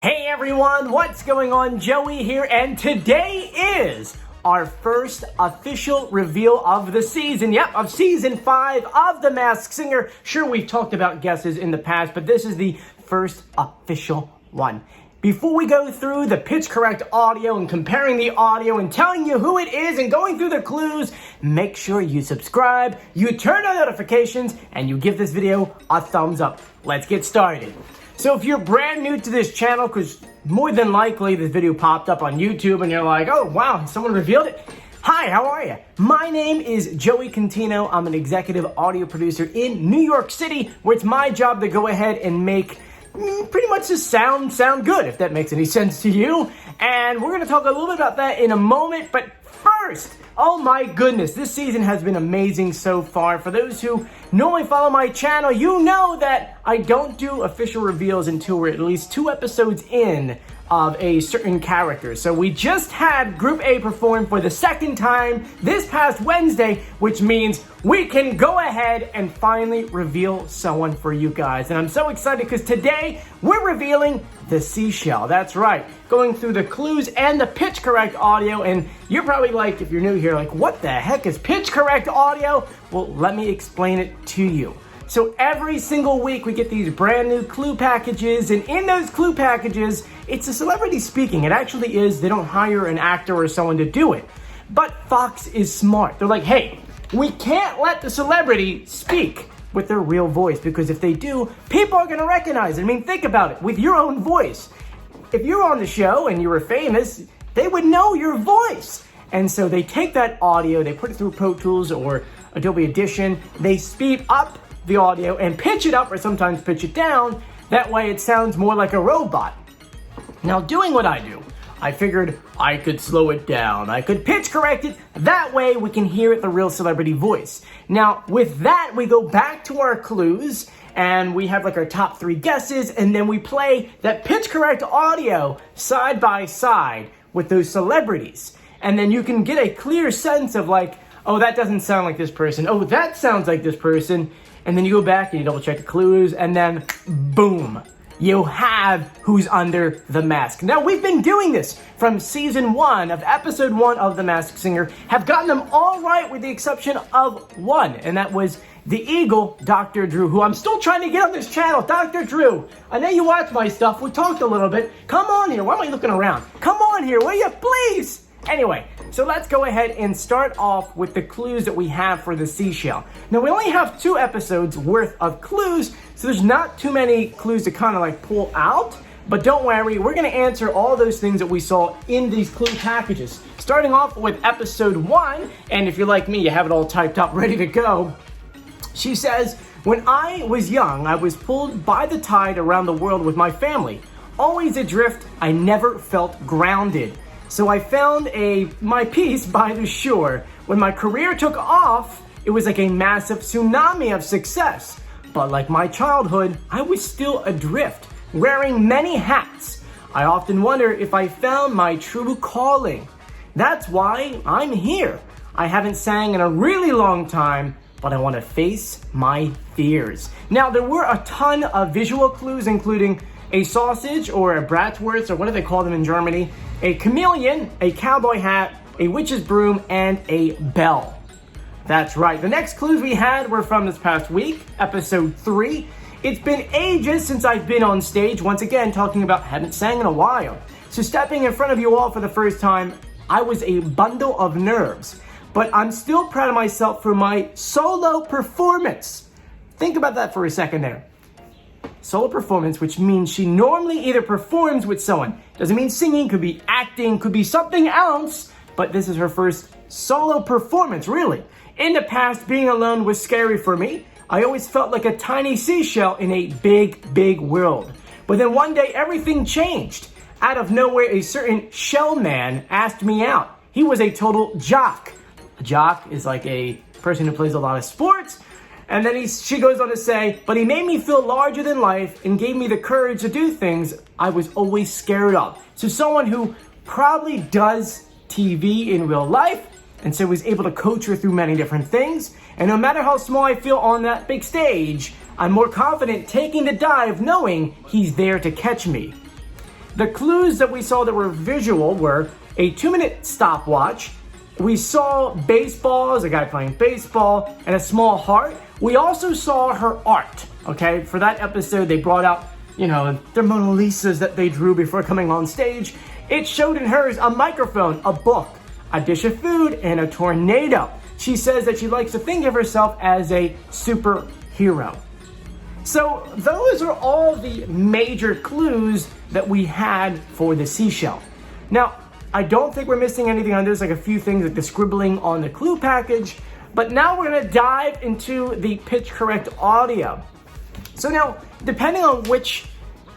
Hey everyone, what's going on? Joey here, and today is our first official reveal of the season. Yep, of season 5 of The Masked Singer. Sure, we've talked about guesses in the past, but this is the first official one. Before we go through the pitch correct audio and comparing the audio and telling you who it is and going through the clues, make sure you subscribe, you turn on notifications, and you give this video a thumbs up. Let's get started. So if you're brand new to this channel, because more than likely this video popped up on YouTube and you're like, oh wow, someone revealed it. Hi, how are you? My name is Joey Contino. I'm an executive audio producer in New York City, where it's my job to go ahead and make pretty much the sound good, if that makes any sense to you. And we're going to talk a little bit about that in a moment, but first, oh my goodness, this season has been amazing so far. For those who normally follow my channel, you know that I don't do official reveals until we're at least 2 episodes in of a certain character. So we just had Group A perform for the second time this past Wednesday, which means we can go ahead and finally reveal someone for you guys. And I'm so excited because today we're revealing the Seashell. That's right. Going through the clues and the pitch correct audio. And you're probably like, if you're new here, like, what the heck is pitch correct audio? Well, let me explain it to you. So every single week we get these brand new clue packages, and in those clue packages, it's a celebrity speaking. It actually is. They don't hire an actor or someone to do it. But Fox is smart. They're like, hey, we can't let the celebrity speak with their real voice, because if they do, people are going to recognize it. I mean, think about it. With your own voice, if you're on the show and you were famous, they would know your voice. And so they take that audio, they put it through Pro Tools or Adobe Audition, they speed up the audio and pitch it up, or sometimes pitch it down. That way it sounds more like a robot. Now, doing what I do, I figured I could slow it down. I could pitch correct it. That way we can hear the real celebrity voice. Now, with that, we go back to our clues and we have like our top 3 guesses, and then we play that pitch correct audio side by side with those celebrities. And then you can get a clear sense of like, oh, that doesn't sound like this person. Oh, that sounds like this person. And then you go back and you double check the clues, and then boom, you have who's under the mask. Now, we've been doing this from season 1 of episode 1 of The Masked Singer, have gotten them all right with the exception of one, and that was the Eagle, Dr. Drew, who I'm still trying to get on this channel. Dr. Drew, I know you watch my stuff. We talked a little bit. Come on here. Why am I looking around? Come on here, will you, please? Anyway, so let's go ahead and start off with the clues that we have for the Seashell. Now, we only have 2 episodes worth of clues, so there's not too many clues to kind of like pull out. But don't worry, we're going to answer all those things that we saw in these clue packages. Starting off with episode 1, and if you're like me, you have it all typed up, ready to go. She says, when I was young, I was pulled by the tide around the world with my family. Always adrift, I never felt grounded. So I found my peace by the shore. When my career took off, it was like a massive tsunami of success. But like my childhood, I was still adrift, wearing many hats. I often wonder if I found my true calling. That's why I'm here. I haven't sang in a really long time, but I want to face my fears. Now, there were a ton of visual clues, including a sausage or a bratwurst, or what do they call them in Germany, a chameleon, a cowboy hat, a witch's broom, and a bell. That's right. The next clues we had were from this past week, episode 3. It's been ages since I've been on stage, once again talking about haven't sang in a while. So stepping in front of you all for the first time, I was a bundle of nerves. But I'm still proud of myself for my solo performance. Think about that for a second there. Solo performance, which means she normally either performs with someone. Doesn't mean singing, could be acting, could be something else, but this is her first solo performance, really. In the past, being alone was scary for me. I always felt like a tiny seashell in a big, big world. But then one day, everything changed. Out of nowhere, a certain shell man asked me out. He was a total jock. A jock is like a person who plays a lot of sports. And then she goes on to say, but he made me feel larger than life and gave me the courage to do things I was always scared of. So someone who probably does TV in real life, and so was able to coach her through many different things. And no matter how small I feel on that big stage, I'm more confident taking the dive knowing he's there to catch me. The clues that we saw that were visual were a 2-minute stopwatch. We saw baseballs, a guy playing baseball, and a small heart. We also saw her art, okay? For that episode, they brought out, their Mona Lisas that they drew before coming on stage. It showed in hers a microphone, a book, a dish of food, and a tornado. She says that she likes to think of herself as a superhero. So those are all the major clues that we had for the seashell. Now, I don't think we're missing anything on this, like a few things like the scribbling on the clue package, but now we're gonna dive into the pitch correct audio. So now, depending on which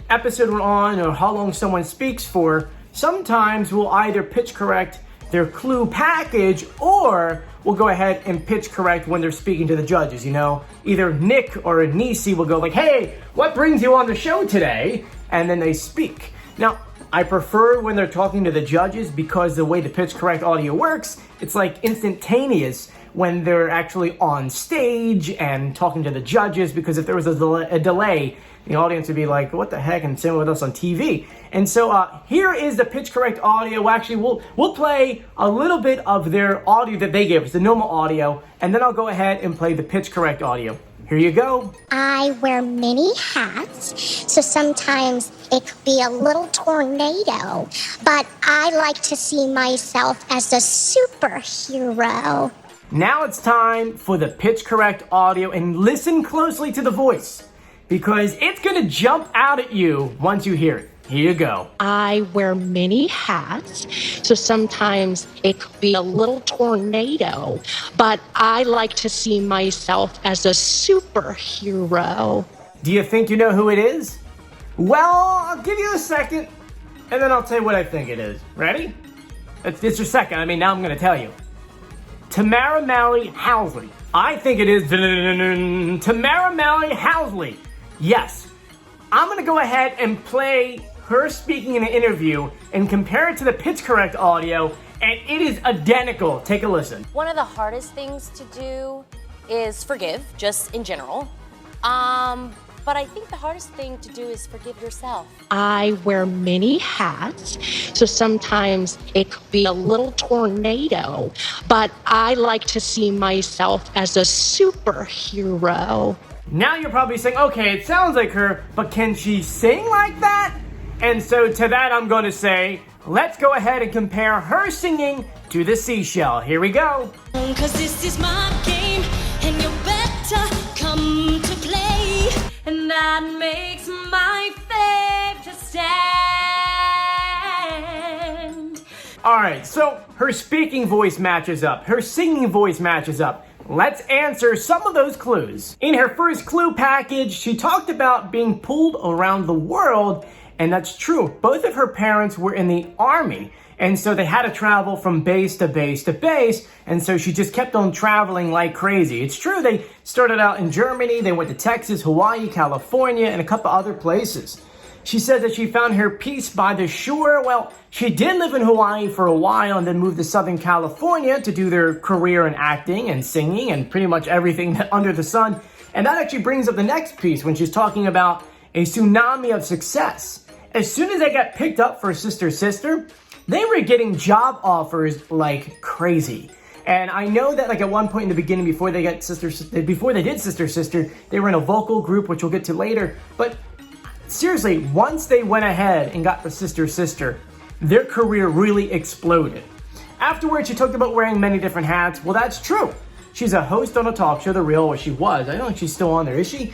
episode we're on or how long someone speaks for, sometimes we'll either pitch correct their clue package or we'll go ahead and pitch correct when they're speaking to the judges, Either Nick or Nisi will go like, hey, what brings you on the show today? And then they speak. Now, I prefer when they're talking to the judges because the way the pitch correct audio works, it's like instantaneous when they're actually on stage and talking to the judges, because if there was a delay, the audience would be like, what the heck, and same with us on TV. And so here is the pitch correct audio. Actually, we'll play a little bit of their audio that they gave us, the normal audio, and then I'll go ahead and play the pitch correct audio. Here you go. I wear many hats, so sometimes it could be a little tornado, but I like to see myself as a superhero. Now it's time for the pitch correct audio, and listen closely to the voice because it's going to jump out at you once you hear it. Here you go. I wear many hats, so sometimes it could be a little tornado, but I like to see myself as a superhero. Do you think you know who it is? Well, I'll give you a second, and then I'll tell you what I think it is. Ready? It's your second. Now I'm going to tell you. Tamara Malley Housley. I think it is Tamara Malley Housley. Yes. I'm going to go ahead and play her speaking in an interview and compare it to the pitch correct audio, and it is identical. Take a listen. One of the hardest things to do is forgive, just in general. But I think the hardest thing to do is forgive yourself. I wear many hats, so sometimes it could be a little tornado, but I like to see myself as a superhero. Now you're probably saying, okay, it sounds like her, but can she sing like that? And so to that I'm going to say, let's go ahead and compare her singing to the seashell. Here we go. 'Cause this is my game, and you better come to play. And that makes my faith to stand. Alright, so her speaking voice matches up. Her singing voice matches up. Let's answer some of those clues. In her first clue package, she talked about being pulled around the world, and that's true. Both of her parents were in the army, and so they had to travel from base to base to base, and so she just kept on traveling like crazy. It's true, they started out in Germany, they went to Texas, Hawaii, California, and a couple other places. She said that she found her peace by the shore. Well, she did live in Hawaii for a while and then moved to Southern California to do their career in acting and singing and pretty much everything under the sun. And that actually brings up the next piece when she's talking about a tsunami of success. As soon as they got picked up for Sister Sister, they were getting job offers like crazy. And I know that like at one point in the beginning, before they did Sister Sister, they were in a vocal group, which we'll get to later. But seriously, once they went ahead and got the Sister Sister, their career really exploded. Afterwards, she talked about wearing many different hats. Well, that's true. She's a host on a talk show, The Real, where she was. I don't think she's still on there, is she?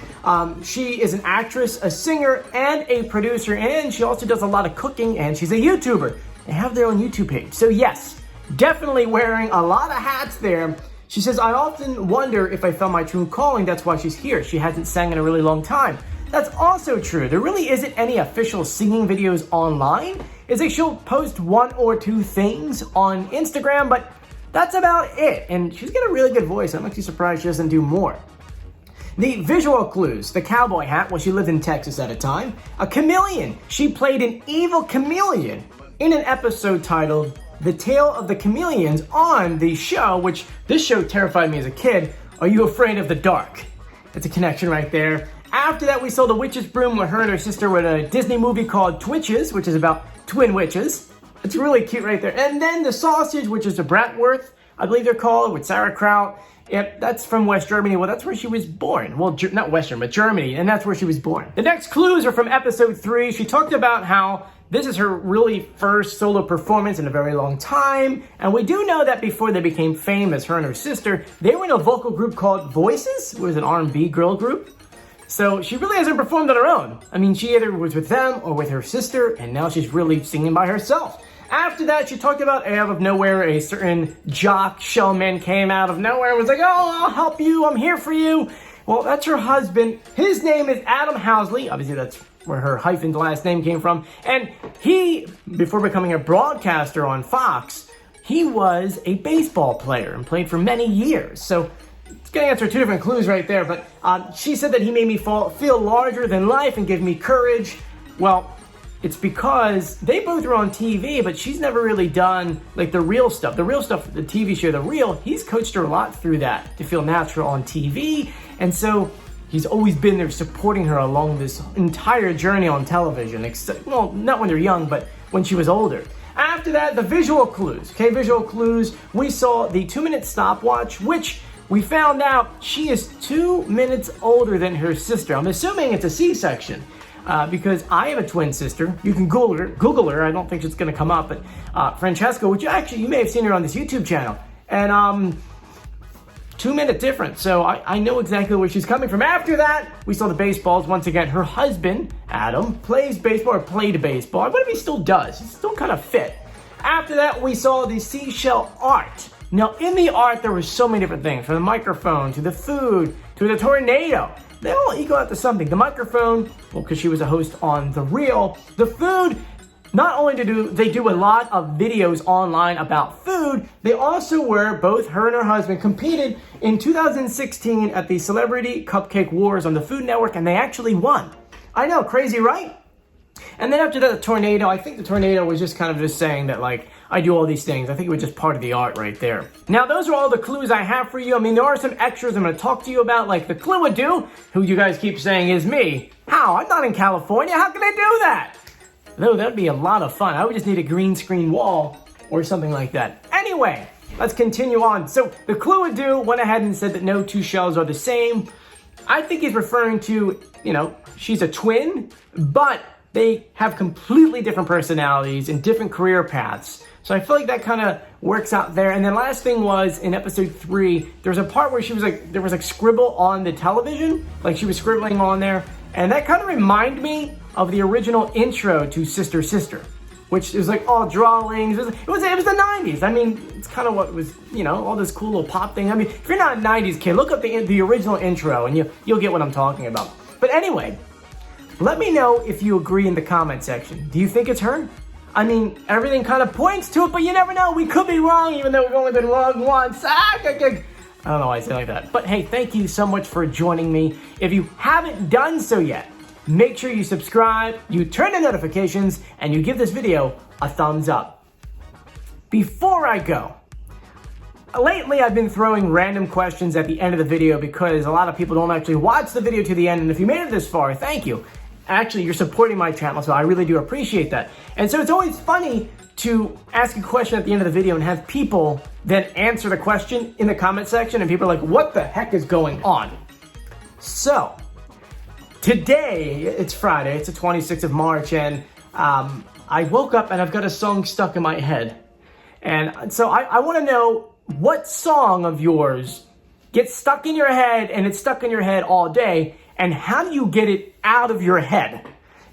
She is an actress, a singer, and a producer, and she also does a lot of cooking, and she's a YouTuber. They have their own YouTube page. So yes, definitely wearing a lot of hats there. She says, I often wonder if I found my true calling. That's why she's here. She hasn't sang in a really long time. That's also true. There really isn't any official singing videos online. It's like she'll post one or two things on Instagram, but that's about it. And she's got a really good voice. I'm actually surprised she doesn't do more. The visual clues: the cowboy hat, well, she lived in Texas at a time. A chameleon. She played an evil chameleon in an episode titled The Tale of the Chameleons on the show, which this show terrified me as a kid. Are You Afraid of the Dark? It's a connection right there. After that, we saw the witch's broom where her and her sister were in a Disney movie called Twitches, which is about twin witches. It's really cute right there. And then the sausage, which is a bratwurst, I believe they're called, with sauerkraut. Yep, that's from West Germany. Well, that's where she was born. Well, not Western, but Germany, and that's where she was born. The next clues are from episode 3. She talked about how this is her really first solo performance in a very long time. And we do know that before they became famous, her and her sister, they were in a vocal group called Voices. It was an R&B girl group. So she really hasn't performed on her own. I mean, she either was with them or with her sister, and now she's really singing by herself. After that, she talked about out of nowhere, a certain jock showman came out of nowhere and was like, oh, I'll help you, I'm here for you. Well, that's her husband. His name is Adam Housley. Obviously, that's where her hyphened last name came from. And he, before becoming a broadcaster on Fox, he was a baseball player and played for many years. So it's going to answer 2 different clues right there. But she said that he made me feel larger than life and give me courage. Well, it's because they both were on TV, but she's never really done like the real stuff. The real stuff, the TV show, The Real, he's coached her a lot through that to feel natural on TV. And so he's always been there supporting her along this entire journey on television. Except, well, not when they're young, but when she was older. After that, the visual clues. Okay, visual clues. We saw the 2-minute stopwatch, which we found out she is 2 minutes older than her sister. I'm assuming it's a C-section. Because I have a twin sister. You can Google her. I don't think it's going to come up, but Francesca, which you may have seen her on this YouTube channel. And 2-minute difference. So I know exactly where she's coming from. After that, we saw the baseballs. Once again, her husband, Adam, plays baseball or played baseball. I wonder if he still does. He's still kind of fit. After that, we saw the Seashell art. Now, in the art, there were so many different things, from the microphone to the food to the tornado. They all equal out to something. The microphone, well, because she was a host on The Real. The food, not only do they do a lot of videos online about food, they also were, both her and her husband, competed in 2016 at the Celebrity Cupcake Wars on the Food Network, and they actually won. I know, crazy, right? And then after that, the tornado, I think the tornado was just kind of just saying that, like, I do all these things. I think it was just part of the art right there. Now, those are all the clues I have for you. I mean, there are some extras I'm going to talk to you about, like the Clue-a-do, who you guys keep saying is me. How? I'm not in California. How can I do that? No, that'd be a lot of fun. I would just need a green screen wall or something like that. Anyway, let's continue on. So the Clue-a-do went ahead and said that no 2 shells are the same. I think he's referring to, she's a twin, but they have completely different personalities and different career paths. So I feel like that kind of works out there. And then last thing was, in episode 3, there was a part where there was scribble on the television. Like she was scribbling on there. And that kind of reminded me of the original intro to Sister Sister, which is like all drawings. It was the 90s. I mean, it's kind of what was, all this cool little pop thing. I mean, if you're not a 90s kid, look up the original intro and you'll get what I'm talking about. But anyway, let me know if you agree in the comment section. Do you think it's her? I mean, everything kind of points to it, but you never know. We could be wrong, even though we've only been wrong once. I don't know why I say it like that. But hey, thank you so much for joining me. If you haven't done so yet, make sure you subscribe, you turn on notifications, and you give this video a thumbs up. Before I go, lately I've been throwing random questions at the end of the video because a lot of people don't actually watch the video to the end, and if you made it this far, thank you. Actually, you're supporting my channel, so I really do appreciate that. And so it's always funny to ask a question at the end of the video and have people then answer the question in the comment section, and people are like, what the heck is going on? So, today, it's Friday, it's the 26th of March, and I woke up and I've got a song stuck in my head. And so I want to know, what song of yours gets stuck in your head and it's stuck in your head all day, and how do you get it out of your head?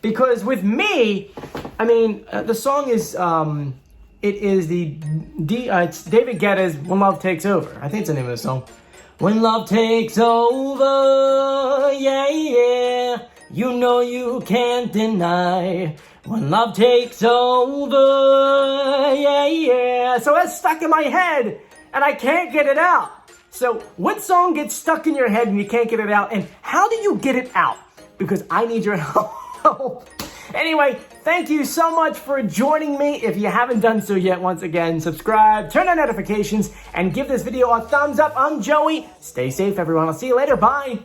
Because with me, I mean, the song is, it's David Guetta's When Love Takes Over. I think it's the name of the song. When love takes over, yeah, yeah, you know you can't deny. When love takes over, yeah, yeah. So that's stuck in my head, and I can't get it out. So what song gets stuck in your head and you can't get it out, and how do you get it out? Because I need your help. Anyway, thank you so much for joining me. If you haven't done so yet, once again, subscribe, turn on notifications, and give this video a thumbs up. I'm Joey. Stay safe, everyone. I'll see you later. Bye.